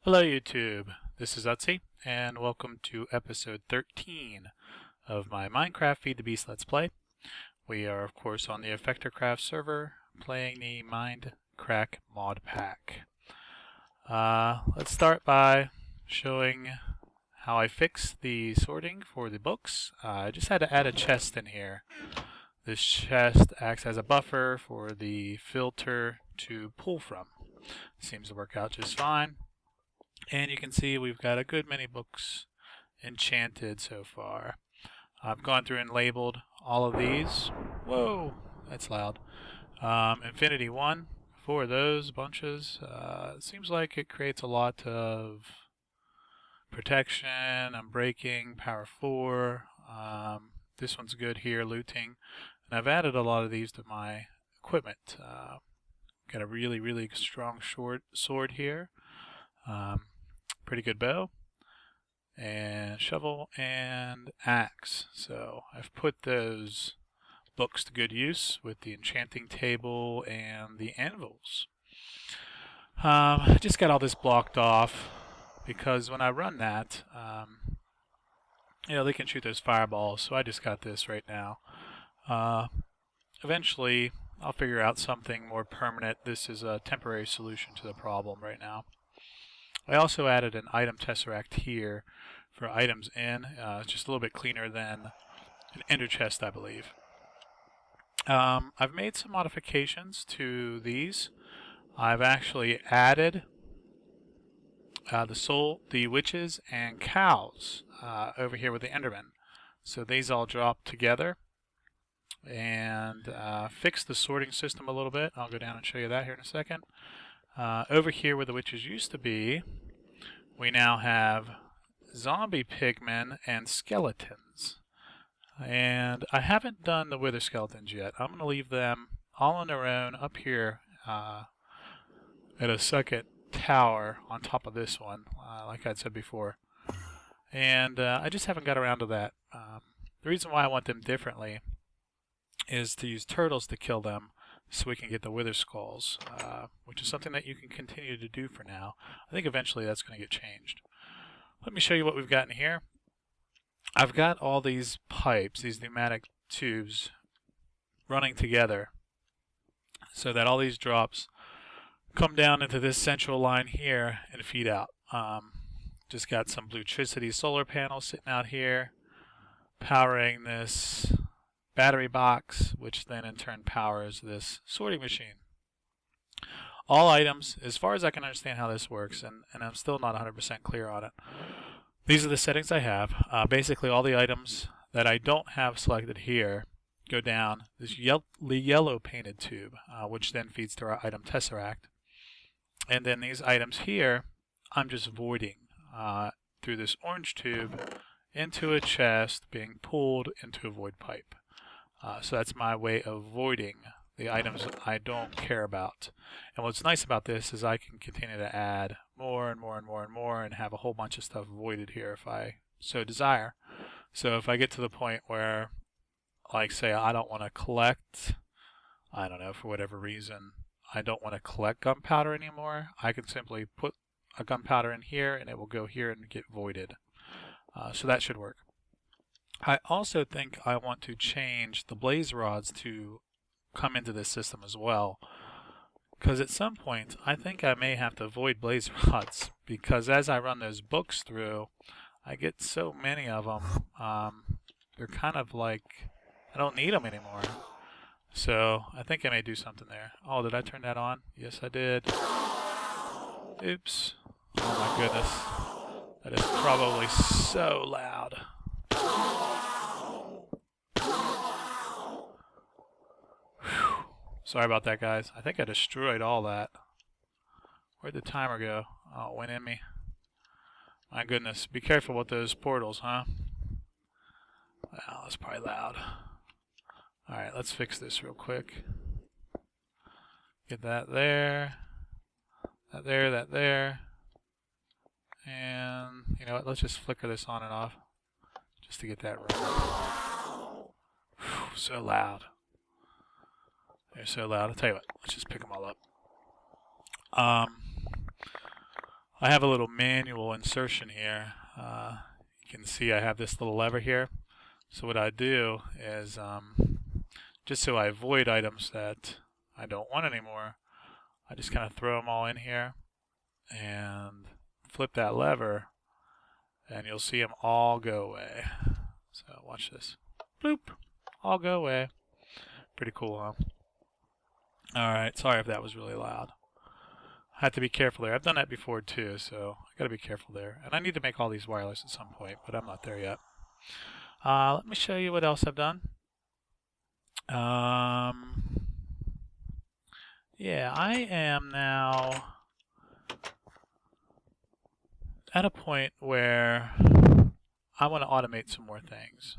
Hello YouTube, this is Oetzi, and welcome to episode 13 of my Minecraft Feed the Beast Let's Play. We are of course on the Effector craft server, playing the Mindcrack mod pack. Let's start by showing how I fixed the sorting for the books. I just had to add a chest in here. This chest acts as a buffer for the filter to pull from. Seems to work out just fine. And you can see we've got a good many books enchanted so far. I've gone through and labeled all of these. Whoa, that's loud. Infinity 1, 4 of those bunches. It seems like it creates a lot of protection, unbreaking, power 4. This one's good here, looting. And I've added a lot of these to my equipment. Got a really strong short sword here. Pretty good bow, and shovel, and axe. So I've put those books to good use with the enchanting table and the anvils. I just got all this blocked off because when I run that, they can shoot those fireballs, so I just got this right now. Eventually, I'll figure out something more permanent. This is a temporary solution to the problem right now. I also added an item tesseract here for items in. It's just a little bit cleaner than an ender chest, I believe. I've made some modifications to these. I've actually added the witches and cows over here with the endermen. So these all drop together, and fixed the sorting system a little bit. I'll go down and show you that here in a second. Over here where the witches used to be, we now have zombie pigmen and skeletons. And I haven't done the wither skeletons yet. I'm going to leave them all on their own up here at a second tower on top of this one, like I'd said before. And I just haven't got around to that. The reason why I want them differently is to use turtles to kill them, so we can get the wither skulls, which is something that you can continue to do for now. I think eventually that's going to get changed. Let me show you what we've got in here. I've got all these pipes, these pneumatic tubes, running together so that all these drops come down into this central line here and feed out. Just got some Bluetricity solar panels sitting out here, powering this battery box, which then in turn powers this sorting machine. All items, as far as I can understand how this works, and I'm still not 100% clear on it, these are the settings I have. Basically all the items that I don't have selected here go down this yellow painted tube, which then feeds to our item tesseract. And then these items here, I'm just voiding through this orange tube into a chest being pulled into a void pipe. So that's my way of voiding the items I don't care about. And what's nice about this is I can continue to add more and more and have a whole bunch of stuff voided here if I so desire. So if I get to the point where, like say, I don't want to collect, I don't know, for whatever reason, I don't want to collect gunpowder anymore, I can simply put a gunpowder in here and it will go here and get voided. So that should work. I also think I want to change the blaze rods to come into this system as well, because at some point I think I may have to void blaze rods, because as I run those books through I get so many of them, they're kind of like I don't need them anymore. So I think I may do something there. Oh, did I turn that on? Yes I did. Oops. Oh my goodness, that is probably so loud. Sorry about that, guys. I think I destroyed all that. Where'd the timer go? Oh, it went in me. My goodness. Be careful with those portals, huh? Wow, that's probably loud. Alright, let's fix this real quick. Get that there. That there, that there. And, you know what, let's just flicker this on and off. Just to get that right. Whew, so loud. They're so loud. I'll tell you what, let's just pick them all up. I have a little manual insertion here. You can see I have this little lever here. So what I do is, just so I avoid items that I don't want anymore, I just kind of throw them all in here and flip that lever, and you'll see them all go away. So watch this. Bloop. All go away. Pretty cool, huh? Alright, sorry if that was really loud. I have to be careful there. I've done that before too, so I gotta be careful there. And I need to make all these wireless at some point, but I'm not there yet. Let me show you what else I've done. Yeah, I am now at a point where I want to automate some more things.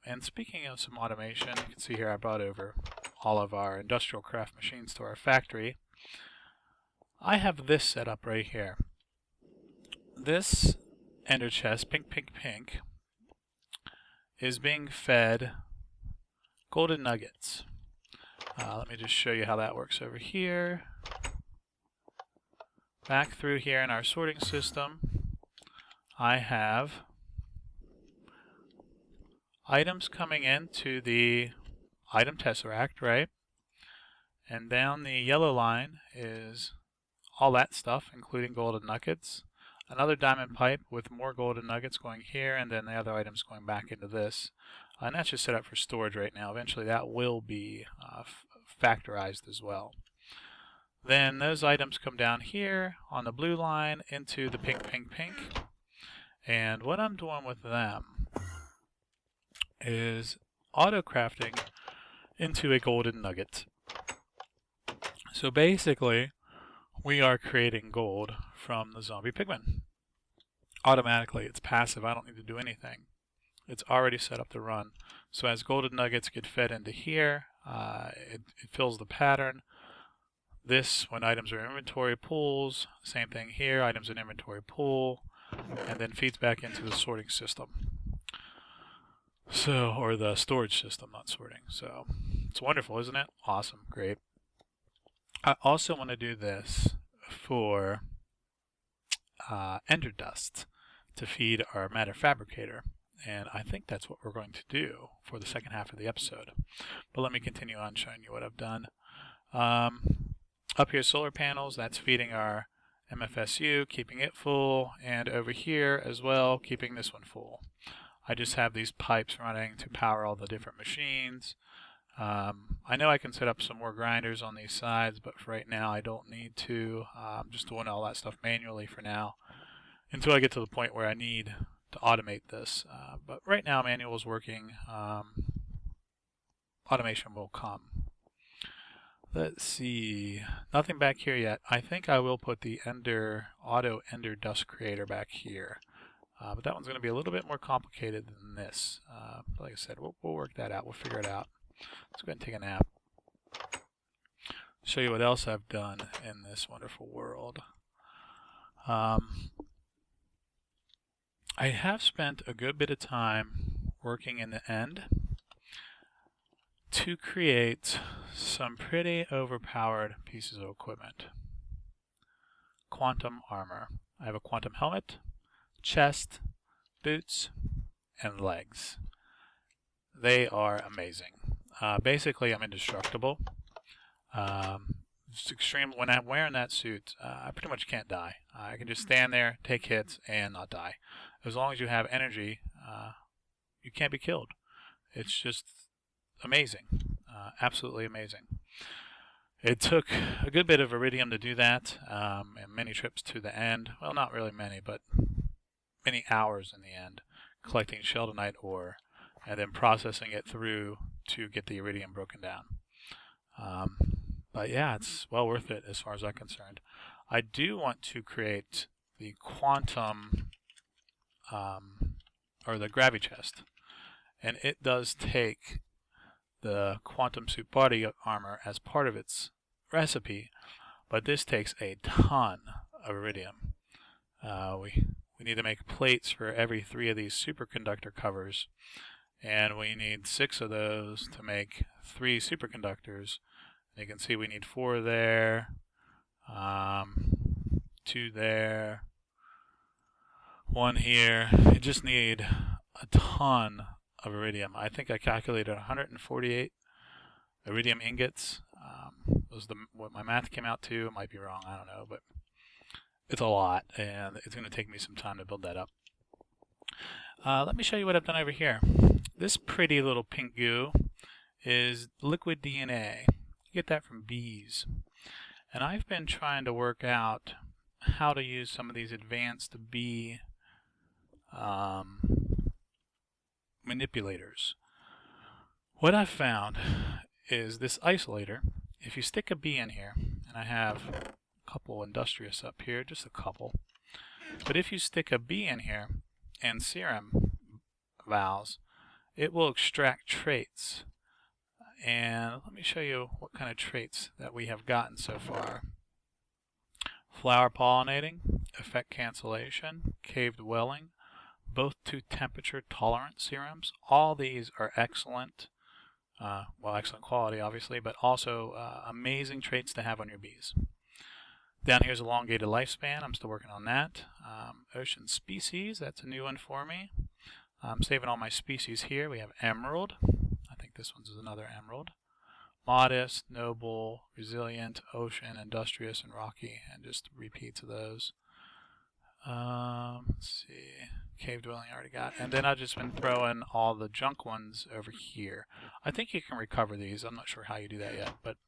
And speaking of some automation, you can see here I brought over all of our industrial craft machines to our factory. I have this set up right here. This ender chest, pink, pink, pink, is being fed golden nuggets. Let me just show you how that works over here. Back through here in our sorting system, I have items coming into the item tesseract, right? And down the yellow line is all that stuff, including golden nuggets. Another diamond pipe with more golden nuggets going here, and then the other items going back into this. And that's just set up for storage right now. Eventually that will be factorized as well. Then those items come down here on the blue line into the pink, pink, pink. And what I'm doing with them is auto-crafting into a golden nugget. So basically, we are creating gold from the zombie pigmen. Automatically, it's passive. I don't need to do anything. It's already set up to run. So as golden nuggets get fed into here, it fills the pattern. This, when items are in inventory, pulls. Same thing here, items in inventory pull, and then feeds back into the sorting system. So, or the storage system, not sorting. So, it's wonderful, isn't it? Awesome, great. I also want to do this for ender dust to feed our matter fabricator. And I think that's what we're going to do for the second half of the episode. But let me continue on showing you what I've done. Up here, solar panels, that's feeding our MFSU, keeping it full, and over here as well, keeping this one full. I just have these pipes running to power all the different machines. I know I can set up some more grinders on these sides, but for right now I don't need to. I'm just doing all that stuff manually for now until I get to the point where I need to automate this. But right now manual is working. Automation will come. Let's see. Nothing back here yet. I think I will put the auto ender dust creator back here. But that one's going to be a little bit more complicated than this. Like I said, we'll work that out. We'll figure it out. Let's go ahead and take a nap. Show you what else I've done in this wonderful world. I have spent a good bit of time working in the end to create some pretty overpowered pieces of equipment. Quantum armor. I have a quantum helmet, chest, boots, and legs. They are amazing. Basically, I'm indestructible. It's extreme. When I'm wearing that suit, I pretty much can't die. I can just stand there, take hits, and not die. As long as you have energy, you can't be killed. It's just amazing. Absolutely amazing. It took a good bit of iridium to do that, and many trips to the end. Well, not really many, but many hours in the end, collecting sheldonite ore and then processing it through to get the iridium broken down. But yeah, it's well worth it as far as I'm concerned. I do want to create the quantum, or the gravity chest, and it does take the quantum suit body armor as part of its recipe, but this takes a ton of iridium. We need to make plates for every 3 of these superconductor covers, and we need 6 of those to make 3 superconductors. You can see we need 4 there, 2 there, one here. You just need a ton of iridium. I think I calculated 148 iridium ingots. Was what my math came out to. It might be wrong, I don't know, but it's a lot, and it's going to take me some time to build that up. Let me show you what I've done over here. This pretty little pink goo is liquid DNA. You get that from bees. And I've been trying to work out how to use some of these advanced bee manipulators. What I've found is this isolator. If you stick a bee in here, and I have a couple industrious up here, just a couple, but if you stick a bee in here and serum vials, it will extract traits. And let me show you what kind of traits that we have gotten so far. Flower pollinating, effect cancellation, cave dwelling, both to temperature tolerant serums. All these are excellent, well, excellent quality obviously, but also amazing traits to have on your bees. Down here's elongated lifespan. I'm still working on that. Ocean species, that's a new one for me. I'm saving all my species here. We have emerald. I think this one's another emerald. Modest, noble, resilient, ocean, industrious, and rocky, and just repeats of those. Let's see. Cave dwelling I already got. And then I've just been throwing all the junk ones over here. I think you can recover these. I'm not sure how you do that yet. But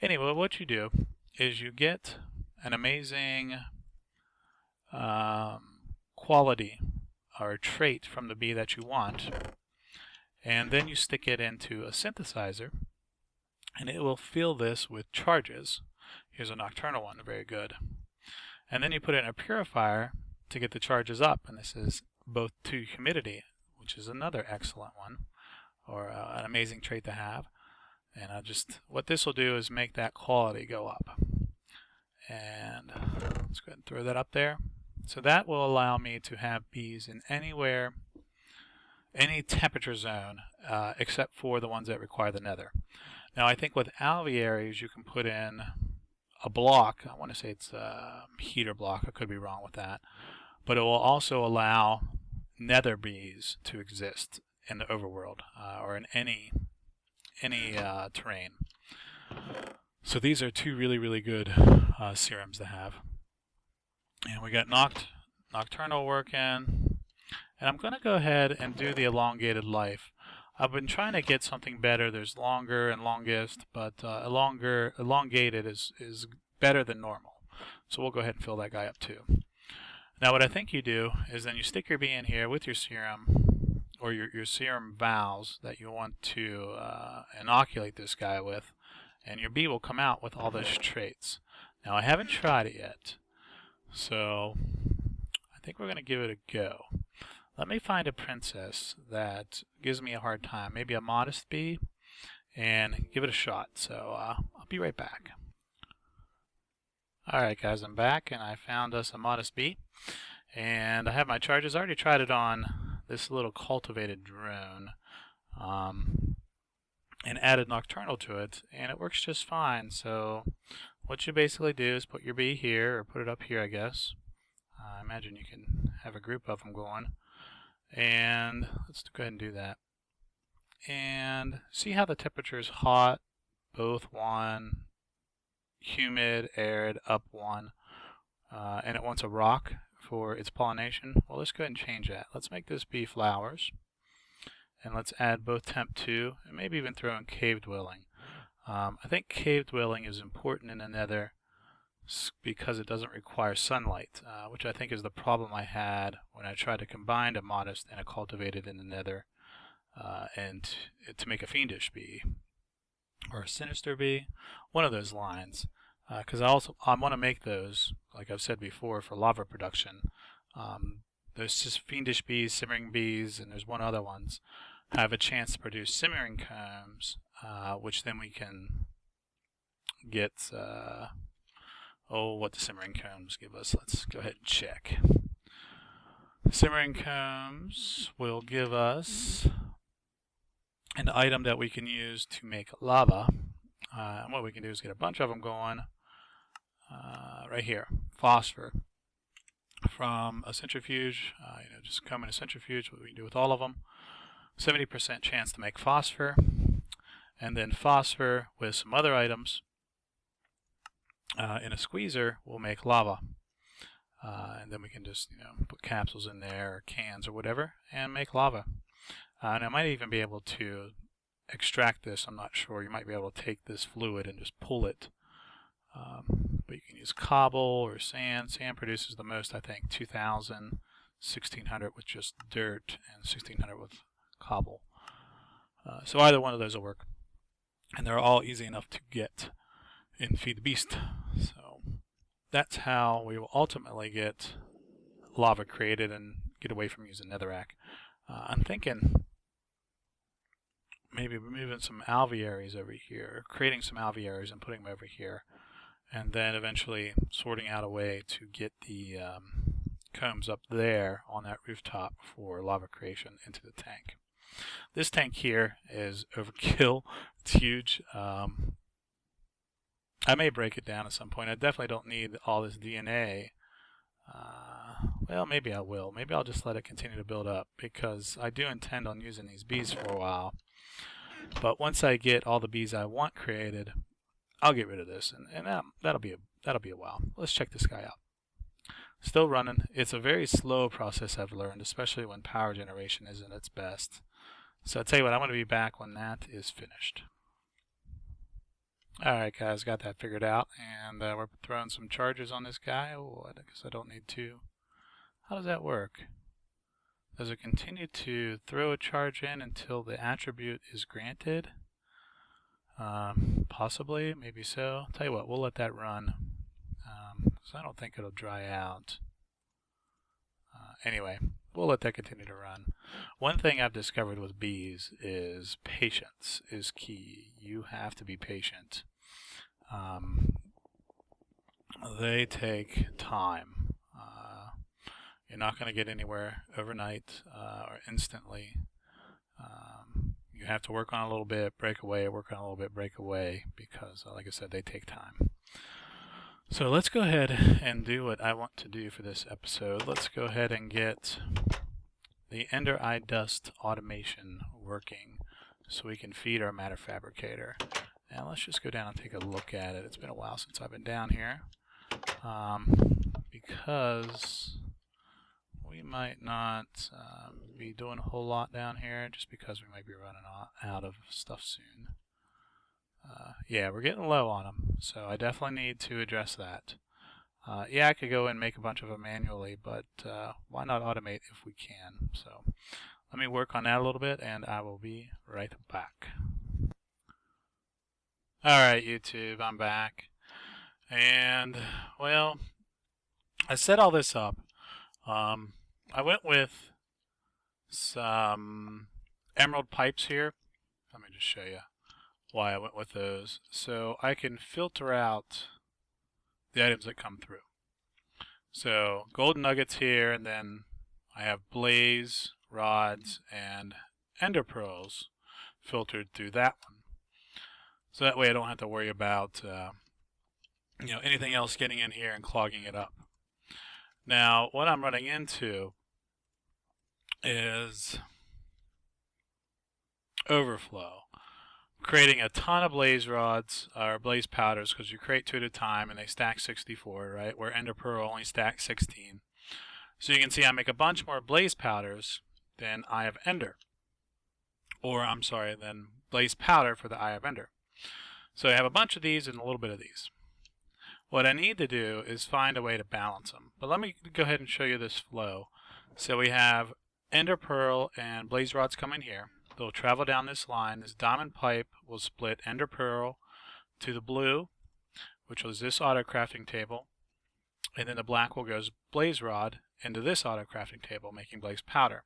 anyway, what you do is you get an amazing quality or trait from the bee that you want, and then you stick it into a synthesizer, and it will fill this with charges. Here's a nocturnal one, very good. And then you put it in a purifier to get the charges up, and this is both to humidity, which is another excellent one, or an amazing trait to have. And what this will do is make that quality go up. And let's go ahead and throw that up there. So that will allow me to have bees in anywhere, any temperature zone, except for the ones that require the nether. Now I think with alvearies you can put in a block. I want to say it's a heater block. I could be wrong with that. But it will also allow nether bees to exist in the overworld or in any terrain. So these are two really, really good serums to have. And we got nocturnal working. And I'm going to go ahead and do the elongated life. I've been trying to get something better. There's longer and longest, but elongated is better than normal. So we'll go ahead and fill that guy up too. Now what I think you do is then you stick your bee in here with your serum, or your serum vials that you want to inoculate this guy with, and your bee will come out with all those traits. Now I haven't tried it yet, so I think we're going to give it a go. Let me find a princess that gives me a hard time, maybe a modest bee, and give it a shot. So I'll be right back. Alright guys, I'm back, and I found us a modest bee, and I have my charges. I already tried it on this little cultivated drone, and added nocturnal to it, and it works just fine. So what you basically do is put your bee here, or put it up here, I guess. I imagine you can have a group of them going. And let's go ahead and do that. And see how the temperature is hot, both one, humid, arid, up one, and it wants a rock for its pollination. Well, let's go ahead and change that. Let's make this bee flowers, and let's add both temp 2, and maybe even throw in cave dwelling. I think cave dwelling is important in the nether because it doesn't require sunlight, which I think is the problem I had when I tried to combine a modest and a cultivated in the nether, and to make a fiendish bee or a sinister bee, one of those lines, because I want to make those, like I've said before, for lava production. There's just fiendish bees, simmering bees, and there's one other ones have a chance to produce simmering combs, which then we can get what the simmering combs give us. Let's go ahead and check. Simmering combs will give us an item that we can use to make lava. And what we can do is get a bunch of them going right here. Phosphor. from a centrifuge. Just come in a centrifuge, what we can do with all of them. 70% chance to make phosphor, and then phosphor with some other items in a squeezer will make lava. And then we can just put capsules in there or cans or whatever and make lava. And I might even be able to extract this. I'm not sure. You might be able to take this fluid and just pull it. But you can use cobble or sand. Sand produces the most, I think, 2,000, 1,600 with just dirt, and 1,600 with cobble. So either one of those will work. And they're all easy enough to get in Feed the Beast. So that's how we will ultimately get lava created and get away from using netherrack. I'm thinking maybe moving some alvearies over here, creating some alvearies and putting them over here, and then eventually sorting out a way to get the combs up there on that rooftop for lava creation into the tank. This tank here is overkill. It's huge. I may break it down at some point. I definitely don't need all this DNA. Well, maybe I will. Maybe I'll just let it continue to build up, because I do intend on using these bees for a while. But once I get all the bees I want created, I'll get rid of this, and that'll be a while. Let's check this guy out. Still running. It's a very slow process, I've learned, especially when power generation isn't its best. So I'll tell you what, I'm going to be back when that is finished. Alright guys, got that figured out, and we're throwing some charges on this guy. Oh, I guess I don't need to. How does that work? Does it continue to throw a charge in until the attribute is granted? Possibly, maybe so. Tell you what, we'll let that run, because I don't think it'll dry out. Anyway, we'll let that continue to run. One thing I've discovered with bees is patience is key. You have to be patient. They take time. You're not going to get anywhere overnight or instantly. You have to work on a little bit, break away, work on a little bit, break away, because, like I said, they take time. So let's go ahead and do what I want to do for this episode. Let's go ahead and get the Ender Eye Dust automation working so we can feed our matter fabricator. Now let's just go down and take a look at it. It's been a while since I've been down here, because we might not be doing a whole lot down here, just because we might be running out of stuff soon. Yeah, we're getting low on them, so I definitely need to address that. Yeah, I could go and make a bunch of them manually, but why not automate if we can? So let me work on that a little bit, and I will be right back. Alright, YouTube, I'm back. And, well, I set all this up. I went with some emerald pipes here. Let me just show you why I went with those. So I can filter out the items that come through. So gold nuggets here, and then I have blaze rods and ender pearls filtered through that one. So that way I don't have to worry about anything else getting in here and clogging it up. Now what I'm running into is overflow. Creating a ton of blaze rods or blaze powders, because you create 2 at a time and they stack 64, right? Where ender pearl only stacks 16. So you can see I make a bunch more blaze powders than Eye of Ender. Or, I'm sorry, than blaze powder for the Eye of Ender. So I have a bunch of these and a little bit of these. What I need to do is find a way to balance them. But let me go ahead and show you this flow. So we have ender pearl and blaze rods coming here. They'll travel down this line. This diamond pipe will split ender pearl to the blue, which was this auto crafting table, and then the black will go as blaze rod into this auto crafting table, making blaze powder.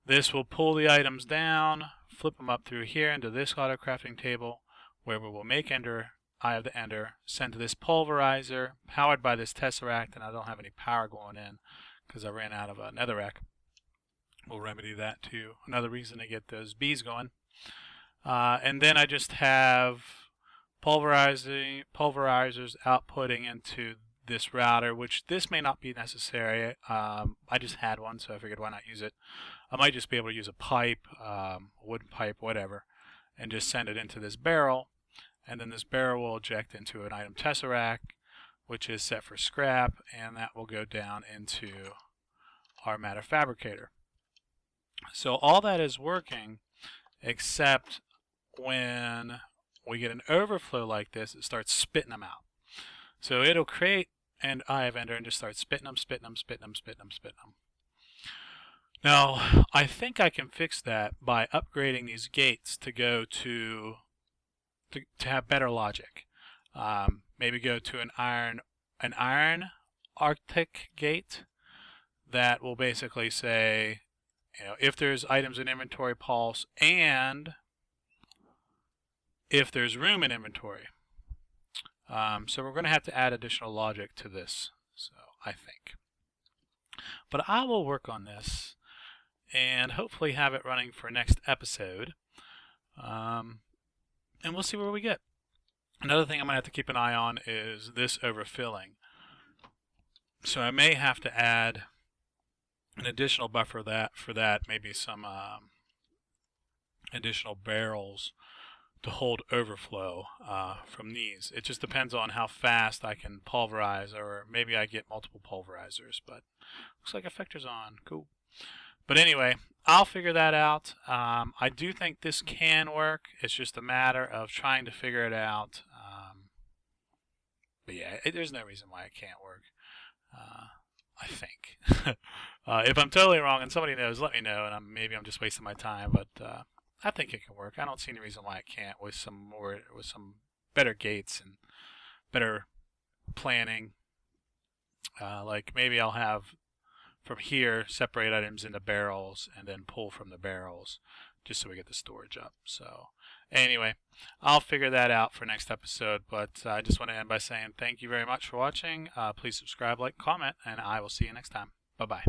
This will pull the items down, flip them up through here into this auto crafting table, where we will make Eye of the Ender, send to this pulverizer, powered by this tesseract, and I don't have any power going in because I ran out of a netherrack. We'll remedy that too. Another reason to get those bees going. And then I just have pulverizers outputting into this router, which this may not be necessary. I just had one, so I figured why not use it. I might just be able to use a pipe, wooden pipe, whatever, and just send it into this barrel, and then this barrel will eject into an item tesseract, which is set for scrap, and that will go down into our matter fabricator. So all that is working, except when we get an overflow like this, it starts spitting them out. So it'll create an eye vendor and just start spitting them. Now, I think I can fix that by upgrading these gates to go to have better logic. Maybe go to an iron Arctic gate that will basically say, if there's items in inventory, pulse, and if there's room in inventory. So we're going to have to add additional logic to this, so I think. But I will work on this and hopefully have it running for next episode. And we'll see where we get. Another thing I'm going to have to keep an eye on is this overfilling. So I may have to add an additional buffer for that, maybe some additional barrels to hold overflow from these. It just depends on how fast I can pulverize, or maybe I get multiple pulverizers, but looks like Effector's on. Cool. But anyway, I'll figure that out. I do think this can work. It's just a matter of trying to figure it out. But yeah, there's no reason why it can't work. I think. If I'm totally wrong and somebody knows, let me know, and maybe I'm just wasting my time, but I think it can work. I don't see any reason why it can't with some better gates and better planning. Like maybe I'll have from here separate items into barrels and then pull from the barrels just so we get the storage up. So anyway, I'll figure that out for next episode, but I just want to end by saying thank you very much for watching. Please subscribe, like, comment, and I will see you next time. Bye-bye.